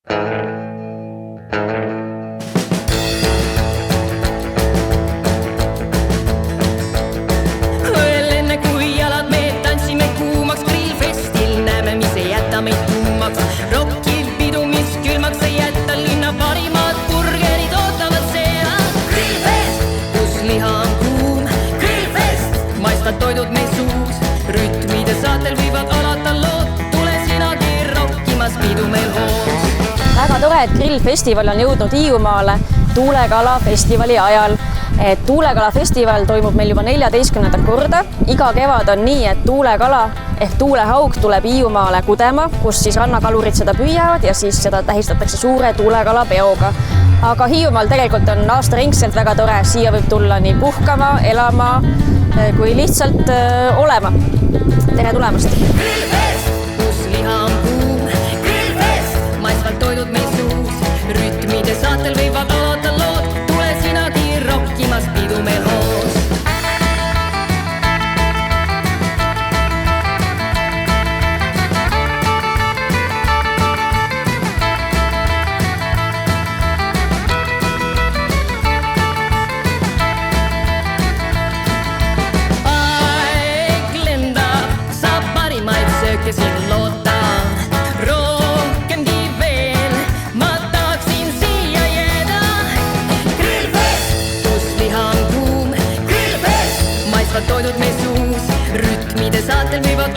Enne kui jalad meed tantsime kuumaks grillfestil, näeme, mis ei jäta meid kuumaks. Rockil pidu, mis külmaks ei jätta, linna parimad burgerid ootavad seal. Grillfest, kus liha on kuum. Grillfest, maistvad toidud meil suus. Rütmide saatel võivad alata lood, tule sinagi rockimas, pidu meil hoos. Väga tore, et grillfestival on jõudnud Hiiumaale Tuulekala festivali ajal. Tuulekala festival toimub meil juba 14. korda. Iga kevad on nii, et tuulekala ehk tuulehaug tuleb Hiiumaale Kudema, kus siis rannakalurid seda püüavad ja siis seda tähistatakse suure tuulekala peoga. Aga Hiiumaal tegelikult on aastaringselt väga tore. Siia võib tulla nii puhkama, elama kui lihtsalt olema. Tere tulemast! Grillfest, kus liha on kuum. Grillfest, maistvad toidud meil suus. Rütmide saatel võivad alata lood, tule sinagi rockimas, pidu meil hoos. Aeg lendab, saab parimaid sööke siin loota. Rohkemgi veel, ma tahaksin siia jääda. Grillfest, kus liha on kuum. Grillfest, maistvad toidud meil suus. Rütmide saatel võivad